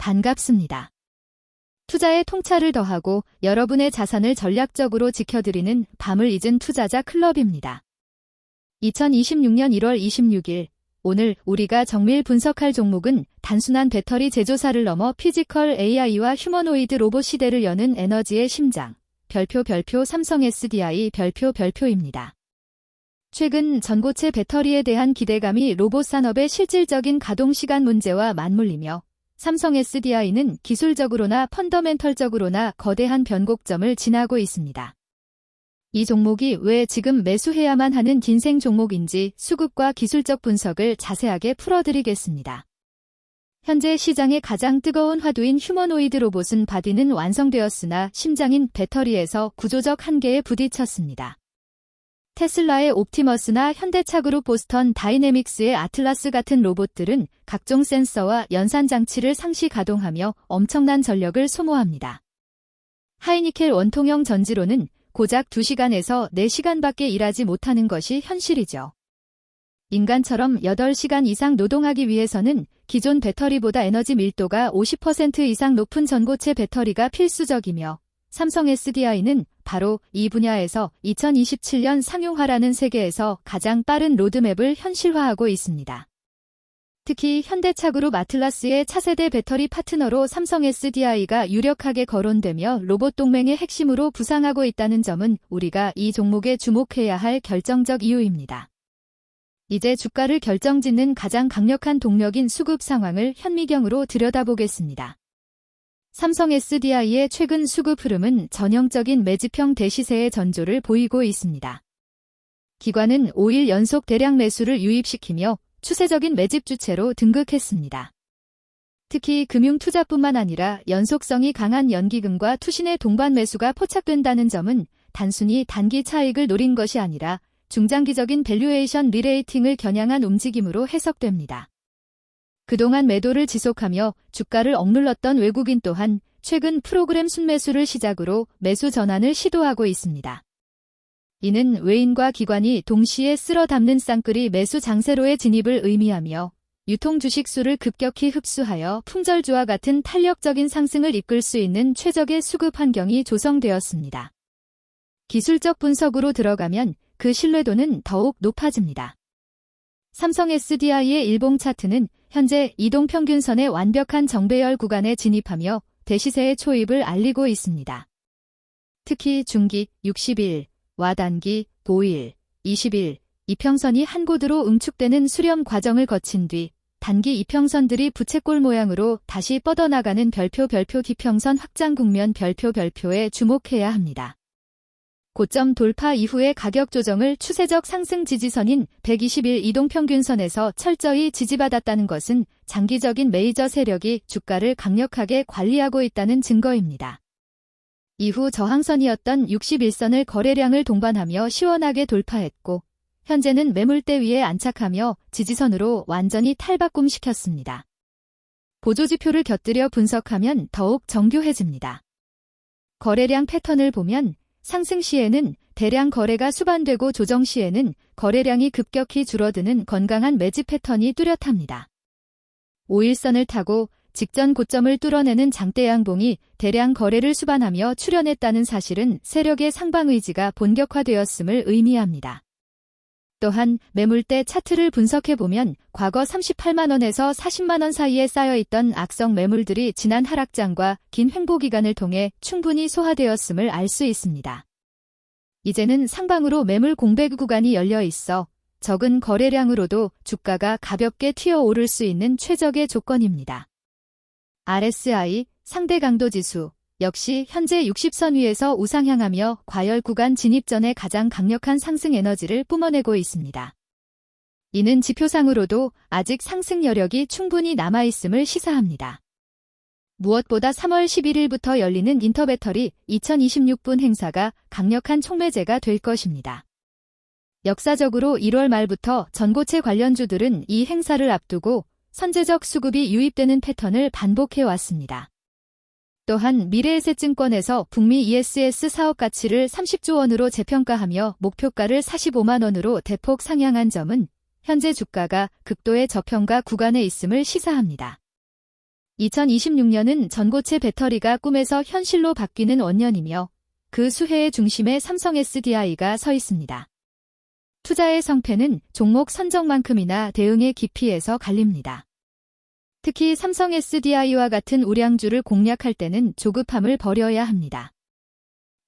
반갑습니다. 투자에 통찰을 더하고 여러분의 자산을 전략적으로 지켜드리는 밤을 잊은 투자자 클럽입니다. 2026년 1월 26일, 오늘 우리가 정밀 분석할 종목은 단순한 배터리 제조사를 넘어 피지컬 AI와 휴머노이드 로봇 시대를 여는 에너지의 심장, 별표 삼성 SDI 별표입니다. 최근 전고체 배터리에 대한 기대감이 로봇 산업의 실질적인 가동 시간 문제와 맞물리며 삼성 SDI는 기술적으로나 펀더멘털적으로나 거대한 변곡점을 지나고 있습니다. 이 종목이 왜 지금 매수해야만 하는 긴생 종목인지 수급과 기술적 분석을 자세하게 풀어드리겠습니다. 현재 시장의 가장 뜨거운 화두인 휴머노이드 로봇은 바디는 완성되었으나 심장인 배터리에서 구조적 한계에 부딪혔습니다. 테슬라의 옵티머스나 현대차그룹 보스턴 다이내믹스의 아틀라스 같은 로봇들은 각종 센서와 연산 장치를 상시 가동하며 엄청난 전력을 소모합니다. 하이니켈 원통형 전지로는 고작 2시간에서 4시간밖에 일하지 못하는 것이 현실이죠. 인간처럼 8시간 이상 노동하기 위해서는 기존 배터리보다 에너지 밀도가 50% 이상 높은 전고체 배터리가 필수적이며 삼성 SDI는 바로 이 분야에서 2027년 상용화라는 세계에서 가장 빠른 로드맵을 현실화하고 있습니다. 특히 현대차그룹 아틀라스의 차세대 배터리 파트너로 삼성 SDI가 유력하게 거론되며 로봇 동맹의 핵심으로 부상하고 있다는 점은 우리가 이 종목에 주목해야 할 결정적 이유입니다. 이제 주가를 결정짓는 가장 강력한 동력인 수급 상황을 현미경으로 들여다보겠습니다. 삼성 SDI의 최근 수급 흐름은 전형적인 매집형 대시세의 전조를 보이고 있습니다. 기관은 5일 연속 대량 매수를 유입시키며 추세적인 매집 주체로 등극했습니다. 특히 금융투자뿐만 아니라 연속성이 강한 연기금과 투신의 동반 매수가 포착된다는 점은 단순히 단기 차익을 노린 것이 아니라 중장기적인 밸류에이션 리레이팅을 겨냥한 움직임으로 해석됩니다. 그동안 매도를 지속하며 주가를 억눌렀던 외국인 또한 최근 프로그램 순매수를 시작으로 매수 전환을 시도하고 있습니다. 이는 외인과 기관이 동시에 쓸어 담는 쌍끌이 매수 장세로의 진입을 의미하며 유통 주식 수를 급격히 흡수하여 풍절주와 같은 탄력적인 상승을 이끌 수 있는 최적의 수급 환경이 조성되었습니다. 기술적 분석으로 들어가면 그 신뢰도는 더욱 높아집니다. 삼성 SDI의 일봉 차트는 현재 이동평균선의 완벽한 정배열 구간에 진입하며 대시세의 초입을 알리고 있습니다. 특히 중기 60일, 와단기 5일, 20일, 이평선이 한 곳으로 응축되는 수렴 과정을 거친 뒤 단기 이평선들이 부채꼴 모양으로 다시 뻗어나가는 별표 기평선 확장 국면 별표에 주목해야 합니다. 고점 돌파 이후의 가격 조정을 추세적 상승 지지선인 120일 이동평균선에서 철저히 지지받았다는 것은 장기적인 메이저 세력이 주가를 강력하게 관리하고 있다는 증거입니다. 이후 저항선이었던 61선을 거래량을 동반하며 시원하게 돌파했고 현재는 매물대 위에 안착하며 지지선으로 완전히 탈바꿈시켰습니다. 보조지표를 곁들여 분석하면 더욱 정교해집니다. 거래량 패턴을 보면 상승 시에는 대량 거래가 수반되고 조정 시에는 거래량이 급격히 줄어드는 건강한 매집 패턴이 뚜렷합니다. 5일선을 타고 직전 고점을 뚫어내는 장대 양봉이 대량 거래를 수반하며 출현했다는 사실은 세력의 상방 의지가 본격화되었음을 의미합니다. 또한 매물대 차트를 분석해보면 과거 38만원에서 40만원 사이에 쌓여있던 악성 매물들이 지난 하락장과 긴 횡보 기간을 통해 충분히 소화되었음을 알 수 있습니다. 이제는 상방으로 매물 공백 구간이 열려 있어 적은 거래량으로도 주가가 가볍게 튀어오를 수 있는 최적의 조건입니다. RSI 상대 강도 지수 역시 현재 60선 위에서 우상향하며 과열 구간 진입 전에 가장 강력한 상승 에너지를 뿜어내고 있습니다. 이는 지표상으로도 아직 상승 여력이 충분히 남아있음을 시사합니다. 무엇보다 3월 11일부터 열리는 인터배터리 2026분 행사가 강력한 촉매제가 될 것입니다. 역사적으로 1월 말부터 전고체 관련주들은 이 행사를 앞두고 선제적 수급이 유입되는 패턴을 반복해왔습니다. 또한 미래에셋증권에서 북미 ESS 사업 가치를 30조 원으로 재평가하며 목표가를 45만 원으로 대폭 상향한 점은 현재 주가가 극도의 저평가 구간에 있음을 시사합니다. 2026년은 전고체 배터리가 꿈에서 현실로 바뀌는 원년이며 그 수혜의 중심에 삼성 SDI가 서 있습니다. 투자의 성패는 종목 선정만큼이나 대응의 깊이에서 갈립니다. 특히 삼성 SDI와 같은 우량주를 공략할 때는 조급함을 버려야 합니다.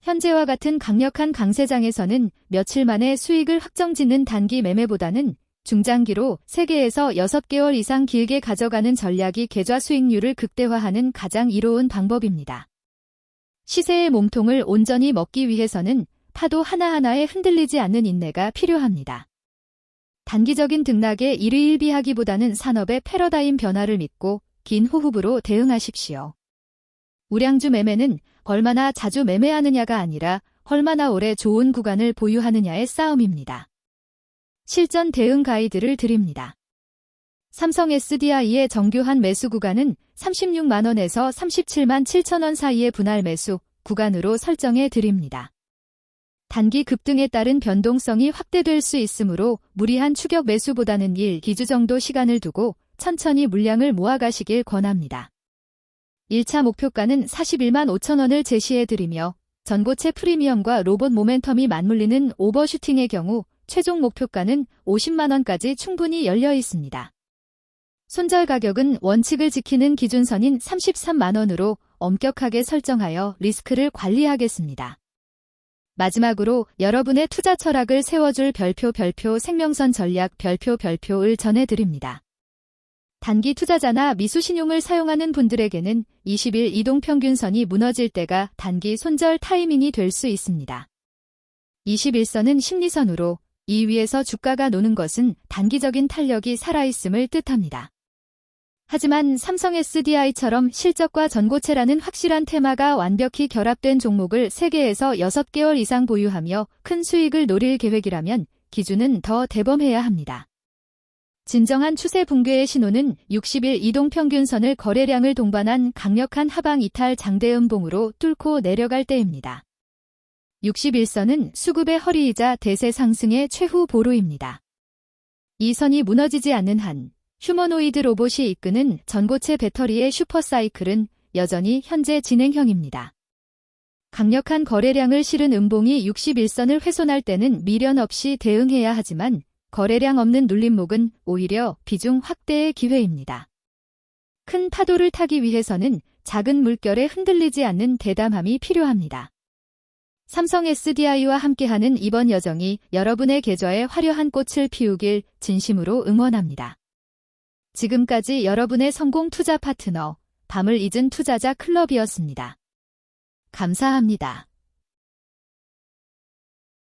현재와 같은 강력한 강세장에서는 며칠 만에 수익을 확정짓는 단기 매매보다는 중장기로 3개에서 6개월 이상 길게 가져가는 전략이 계좌 수익률을 극대화하는 가장 이로운 방법입니다. 시세의 몸통을 온전히 먹기 위해서는 파도 하나하나에 흔들리지 않는 인내가 필요합니다. 단기적인 등락에 일희일비하기보다는 산업의 패러다임 변화를 믿고 긴 호흡으로 대응하십시오. 우량주 매매는 얼마나 자주 매매하느냐가 아니라 얼마나 오래 좋은 구간을 보유하느냐의 싸움입니다. 실전 대응 가이드를 드립니다. 삼성 SDI의 정교한 매수 구간은 36만원에서 37만 7천원 사이의 분할 매수 구간으로 설정해 드립니다. 단기 급등에 따른 변동성이 확대될 수 있으므로 무리한 추격 매수보다는 1-2주 정도 시간을 두고 천천히 물량을 모아가시길 권합니다. 1차 목표가는 41만 5천원을 제시해드리며 전고체 프리미엄과 로봇 모멘텀이 맞물리는 오버슈팅의 경우 최종 목표가는 50만원까지 충분히 열려 있습니다. 손절 가격은 원칙을 지키는 기준선인 33만원으로 엄격하게 설정하여 리스크를 관리하겠습니다. 마지막으로 여러분의 투자 철학을 세워줄 별표 생명선 전략 별표를 전해드립니다. 단기 투자자나 미수신용을 사용하는 분들에게는 20일 이동평균선이 무너질 때가 단기 손절 타이밍이 될 수 있습니다. 21선은 심리선으로 이 위에서 주가가 노는 것은 단기적인 탄력이 살아있음을 뜻합니다. 하지만 삼성 SDI처럼 실적과 전고체라는 확실한 테마가 완벽히 결합된 종목을 3개에서 6개월 이상 보유하며 큰 수익을 노릴 계획이라면 기준은 더 대범해야 합니다. 진정한 추세 붕괴의 신호는 60일 이동평균선을 거래량을 동반한 강력한 하방 이탈 장대음봉으로 뚫고 내려갈 때입니다. 61선은 수급의 허리이자 대세 상승의 최후 보루입니다. 이 선이 무너지지 않는 한 휴머노이드 로봇이 이끄는 전고체 배터리의 슈퍼사이클은 여전히 현재 진행형입니다. 강력한 거래량을 실은 음봉이 61선을 훼손할 때는 미련 없이 대응해야 하지만 거래량 없는 눌림목은 오히려 비중 확대의 기회입니다. 큰 파도를 타기 위해서는 작은 물결에 흔들리지 않는 대담함이 필요합니다. 삼성 SDI와 함께하는 이번 여정이 여러분의 계좌에 화려한 꽃을 피우길 진심으로 응원합니다. 지금까지 여러분의 성공 투자 파트너, 밤을 잊은 투자자 클럽이었습니다. 감사합니다.